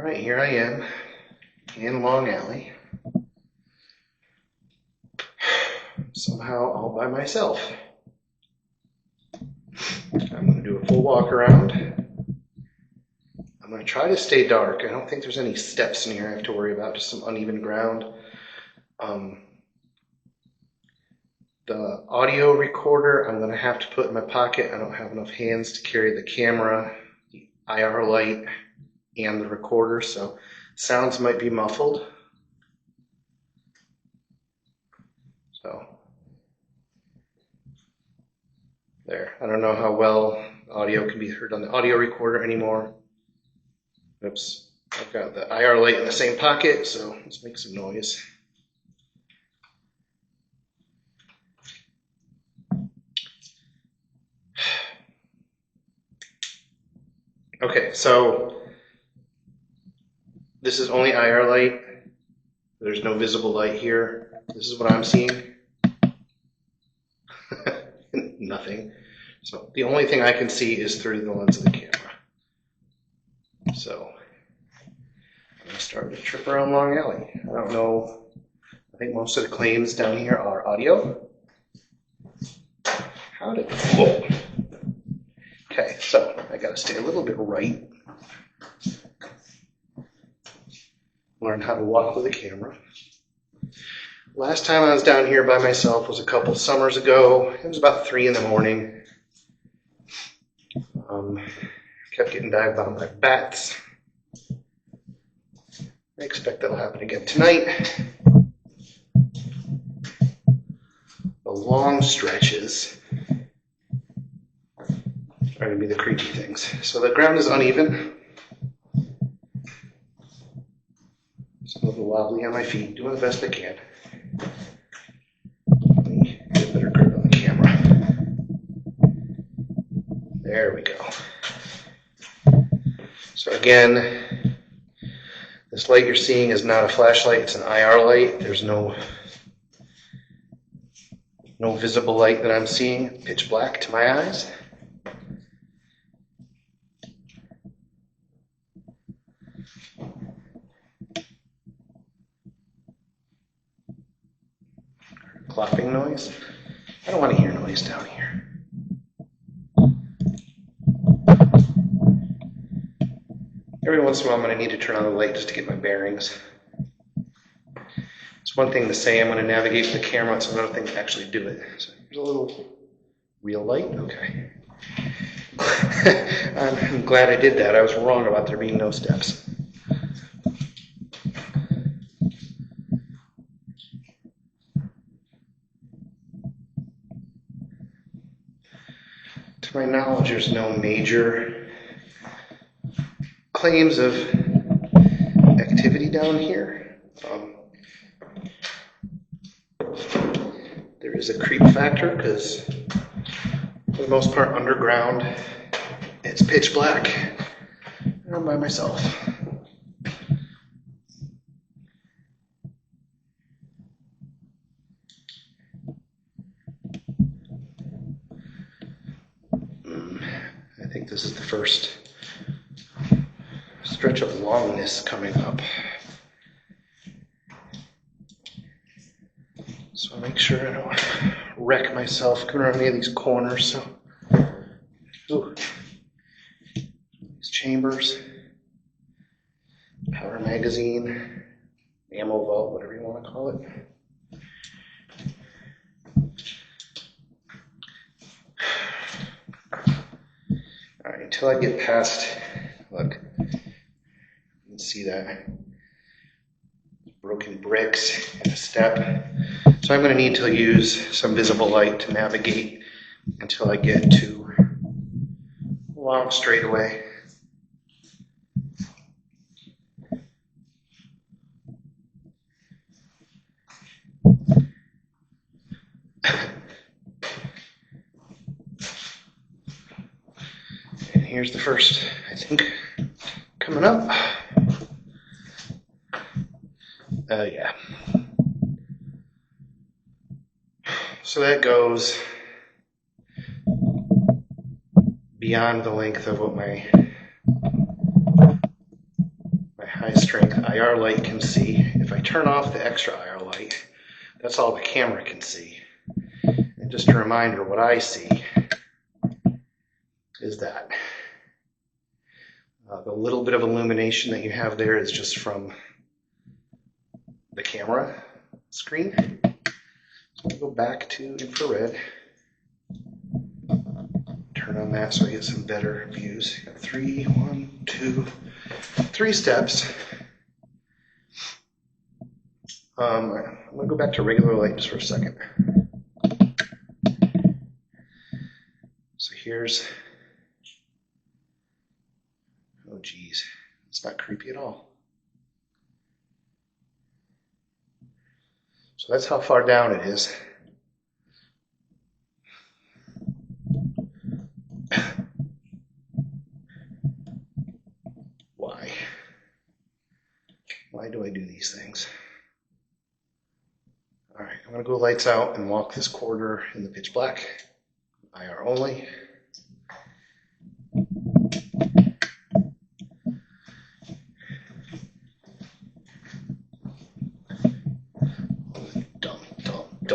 Alright, here I am in Long Alley. Somehow all by myself. I'm going to do a full walk around. I'm going to try to stay dark. I don't think there's any steps in here I have to worry about, just some uneven ground. The audio recorder I'm going to have to put in my pocket. I don't have enough hands to carry the camera, the IR light, and the recorder, so sounds might be muffled. So there. I don't know how well audio can be heard on the audio recorder anymore. Oops. I've got the IR light in the same pocket, so let's make some noise. Okay, so this is only IR light. There's no visible light here. This is what I'm seeing. Nothing. So the only thing I can see is through the lens of the camera. So I'm going to start to trip around Long Alley. I don't know. I think most of the claims down here are audio. How did... Whoa. Okay, so I got to stay a little bit right. Learn how to walk with a camera. Last time I was down here by myself was a couple summers ago. It was about 3 in the morning. Kept getting dived on by bats. I expect that'll happen again tonight. The long stretches are going to be the creepy things. So the ground is uneven. It's a little wobbly on my feet, doing the best I can. Let me get a better grip on the camera. There we go. So again, this light you're seeing is not a flashlight, it's an IR light. There's no visible light that I'm seeing. Pitch black to my eyes. Clopping noise. I don't want to hear noise down here. Every once in a while I'm going to need to turn on the light just to get my bearings. It's one thing to say I'm going to navigate with the camera, it's another thing to actually do it. So here's a little real light. Okay. I'm glad I did that. I was wrong about there being no steps. To my knowledge, there's no major claims of activity down here. There is a creep factor because for the most part underground it's pitch black and I'm by myself. I think this is the first stretch of longness coming up. So I'll make sure I don't wreck myself coming around any of these corners. So, ooh, these chambers, powder magazine, ammo vault, whatever you want to call it. All right, until I get past, look, you can see that broken bricks and a step. So I'm going to need to use some visible light to navigate until I get to a long straightaway. And here's the first, I think, coming up. Yeah. So that goes beyond the length of what my high strength IR light can see. If I turn off the extra IR light, that's all the camera can see. And just a reminder, what I see is that the little bit of illumination that you have there is just from the camera screen. So I'll go back to infrared. Turn on that so I get some better views. Got 3 steps. I'm going to go back to regular light just for a second. So here's, oh geez, it's not creepy at all. So that's how far down it is. Why do I do these things? All right, I'm going to go lights out and walk this corridor in the pitch black. IR only. Dumb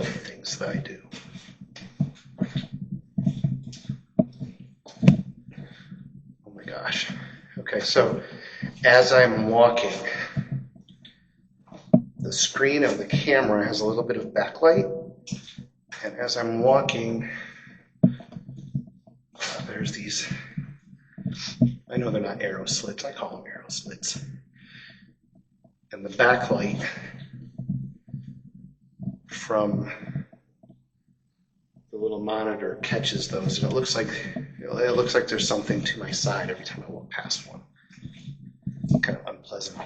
things that I do. Oh my gosh. Okay, so as I'm walking, the screen of the camera has a little bit of backlight, and as I'm walking, there's these, I know they're not arrow slits, I call them arrow slits, and the backlight from the little monitor catches those, and it looks like there's something to my side every time I walk past one. Kind of unpleasant.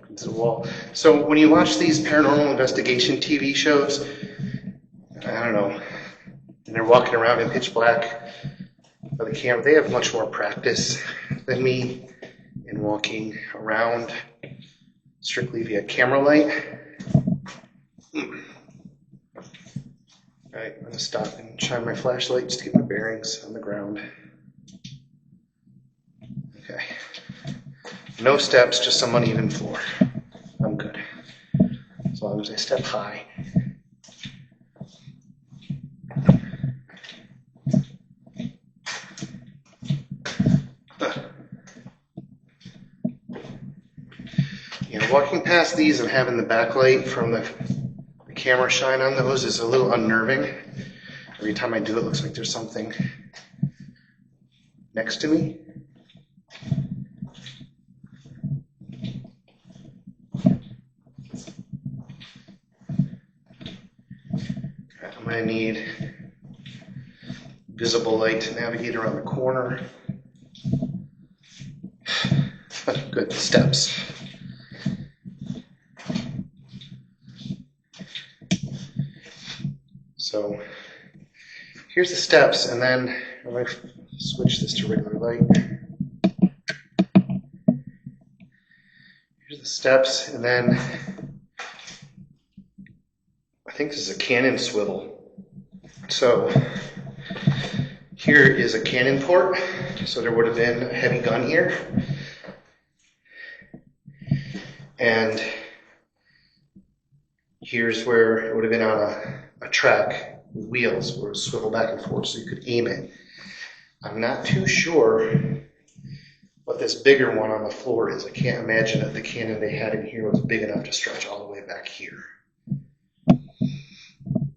Into the wall. So when you watch these paranormal investigation TV shows, I don't know, and they're walking around in pitch black by the camera, they have much more practice than me in walking around strictly via camera light. Alright, I'm going to stop and shine my flashlight just to get my bearings on the ground. Okay. No steps, just some uneven floor. I'm good. As long as I step high. Walking past these and having the backlight from the camera shine on those is a little unnerving. Every time I do it, looks like there's something next to me. I'm going to need visible light to navigate around the corner. Good steps. So here's the steps, and then I'm going to switch this to regular light. Here's the steps, and then I think this is a cannon swivel. So here is a cannon port, so there would have been a heavy gun here. And here's where it would have been on a track with wheels where it would swivel back and forth so you could aim it. I'm not too sure what this bigger one on the floor is. I can't imagine that the cannon they had in here was big enough to stretch all the way back here.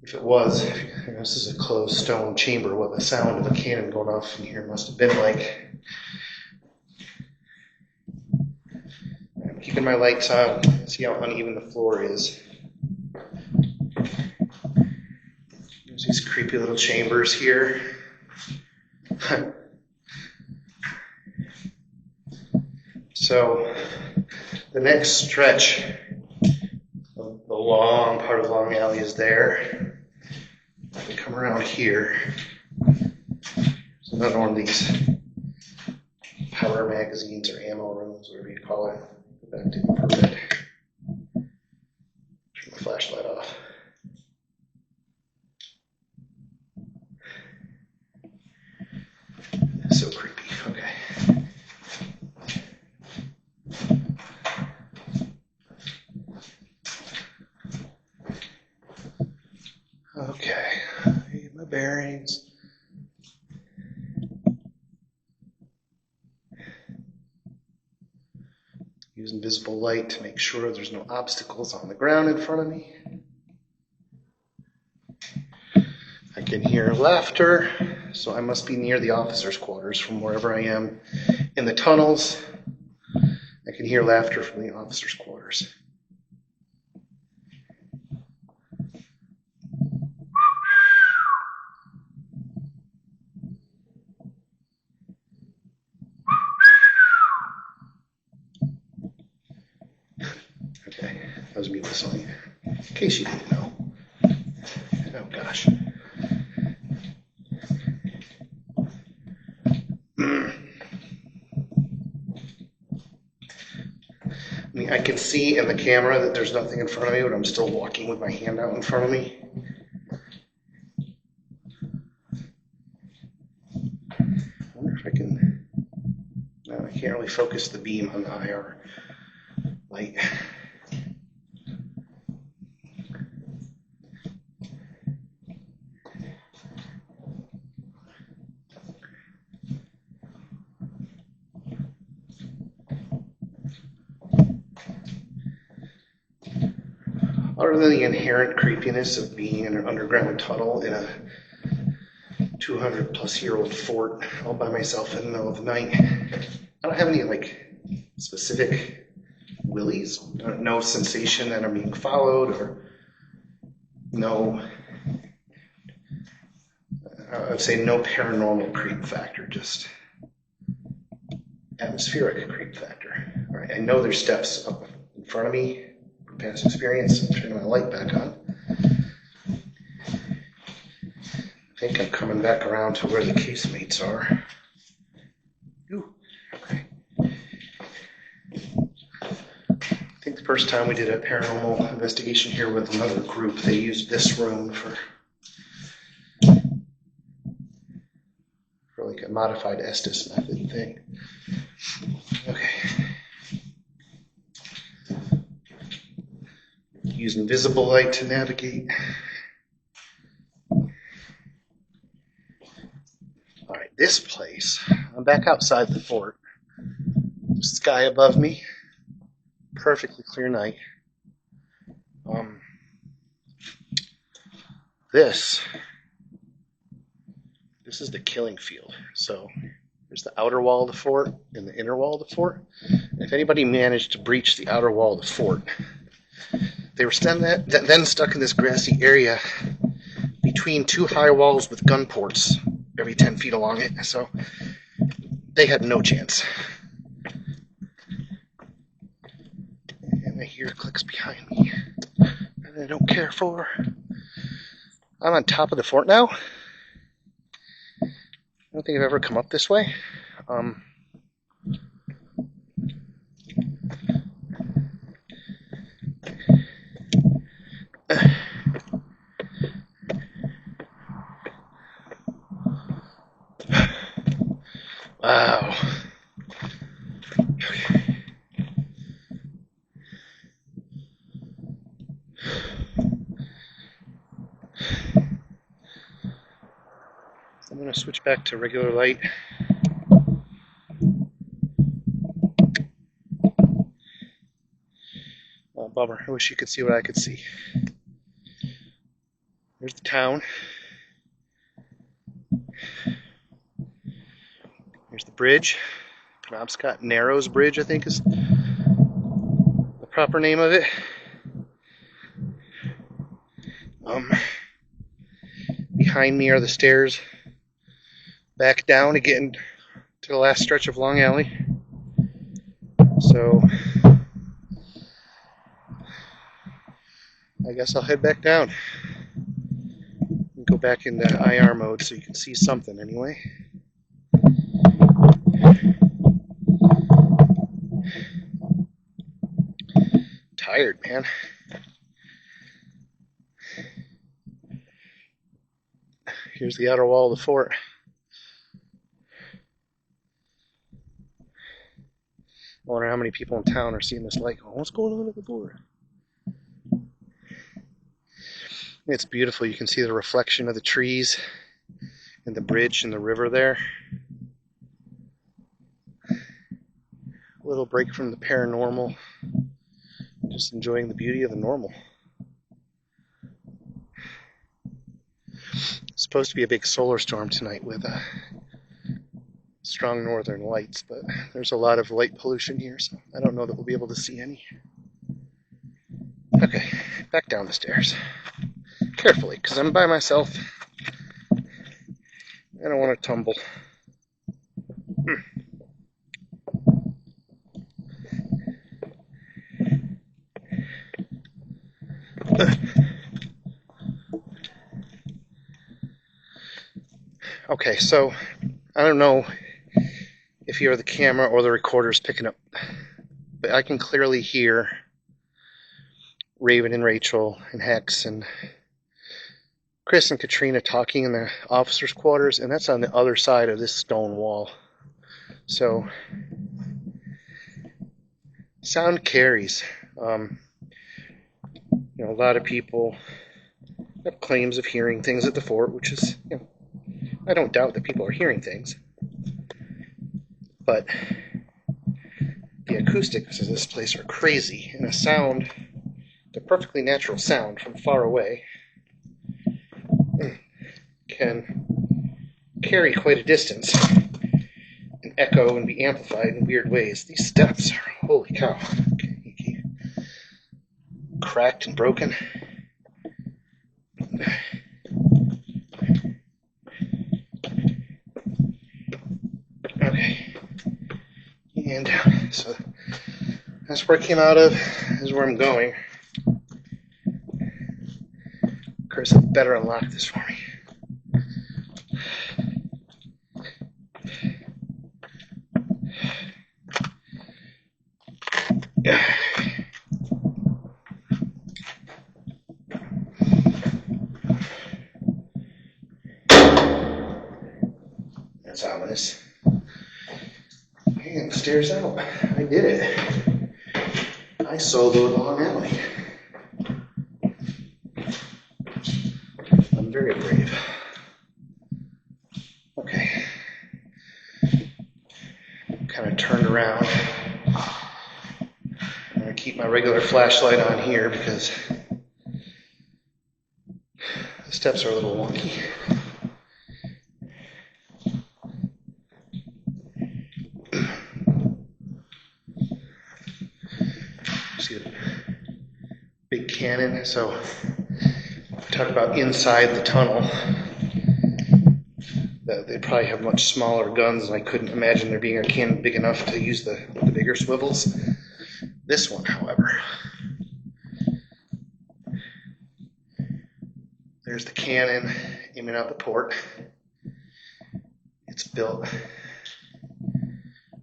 If it was, this is a closed stone chamber, what the sound of a cannon going off in here must have been like. I'm keeping my lights on, see how uneven the floor is. There's these creepy little chambers here. So the next stretch of the long part of the long alley is there. I come around here. There's another one of these power magazines or ammo rooms, whatever you call it. Go back to infrared. Turn the flashlight off. bearings. Use invisible light to make sure there's no obstacles on the ground in front of me. I can hear laughter, so I must be near the officers' quarters from wherever I am in the tunnels. I can hear laughter from the officers' quarters. Okay, that was me whistling, in case you didn't know. Oh gosh. I mean, I can see in the camera that there's nothing in front of me, but I'm still walking with my hand out in front of me. I wonder if I can... No, I can't really focus the beam on the IR light. Other than the inherent creepiness of being in an underground tunnel in a 200-plus-year-old fort all by myself in the middle of the night, I don't have any like specific willies. No sensation that I'm being followed, or no, I would say no paranormal creep factor, just atmospheric creep factor. All right, I know there's steps up in front of me. Past experience. I'm turning my light back on. I think I'm coming back around to where the casemates are. Ooh, okay. I think the first time we did a paranormal investigation here with another group, they used this room for like a modified Estes method thing. Okay. Use invisible light to navigate. All right, this place, I'm back outside the fort. Sky above me, perfectly clear night. This is the killing field. So there's the outer wall of the fort and the inner wall of the fort. And if anybody managed to breach the outer wall of the fort, they were then stuck in this grassy area between two high walls with gun ports every 10 feet along it, so they had no chance. And I hear clicks behind me that I don't care for. I'm on top of the fort now. I don't think I've ever come up this way. Wow. Okay. I'm going to switch back to regular light. Oh, bummer. I wish you could see what I could see. There's the town. There's the bridge. Penobscot Narrows Bridge, I think is the proper name of it. Behind me are the stairs back down again to the last stretch of Long Alley. So I guess I'll head back down and go back into IR mode so you can see something anyway. Tired, man. Here's the outer wall of the fort. I wonder how many people in town are seeing this light. What's going on at the door? It's beautiful. You can see the reflection of the trees and the bridge and the river there. A little break from the paranormal. Just enjoying the beauty of the normal. It's supposed to be a big solar storm tonight with strong northern lights, but there's a lot of light pollution here, so I don't know that we'll be able to see any. Okay, back down the stairs. Carefully, because I'm by myself. I don't want to tumble. Okay, so I don't know if you're the camera or the recorder's picking up, but I can clearly hear Raven and Rachel and Hex and Chris and Katrina talking in the officers' quarters, and that's on the other side of this stone wall. So sound carries. You know, a lot of people have claims of hearing things at the fort, which is, you know, I don't doubt that people are hearing things, but the acoustics of this place are crazy, and a sound, the perfectly natural sound from far away, can carry quite a distance and echo and be amplified in weird ways. These steps are, holy cow, okay, cracked and broken. Okay, and down. So that's where I came out of. This is where I'm going. Chris, I better unlock this for me. That's ominous. And stairs out. I did it. I soloed Long Alley. I'm very brave. Okay. Kind of turned around. I'm going to keep my regular flashlight on here because the steps are a little wonky. See the big cannon. So talk about inside the tunnel. They probably have much smaller guns, and I couldn't imagine there being a cannon big enough to use the bigger swivels. This one, however, there's the cannon aiming out the port. It's built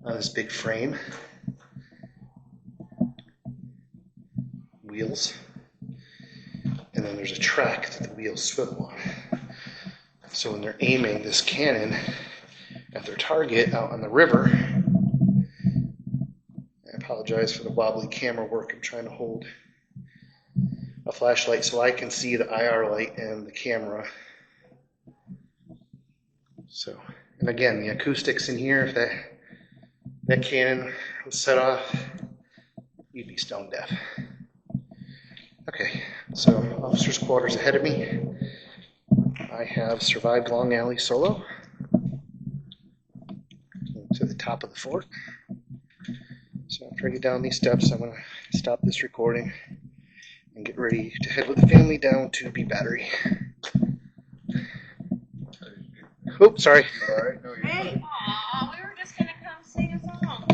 on this big frame. Wheels. And then there's a track that the wheels swivel on. So when they're aiming this cannon at their target out on the river, I apologize for the wobbly camera work. I'm trying to hold a flashlight so I can see the IR light and the camera. So, and again, the acoustics in here, if that cannon was set off, you'd be stone deaf. Okay, so officer's quarters ahead of me. I have survived Long Alley solo to the top of the fort. So after I get down these steps, I'm going to stop this recording and get ready to head with the family down to B Battery. Oops, sorry. All right, no, you're fine.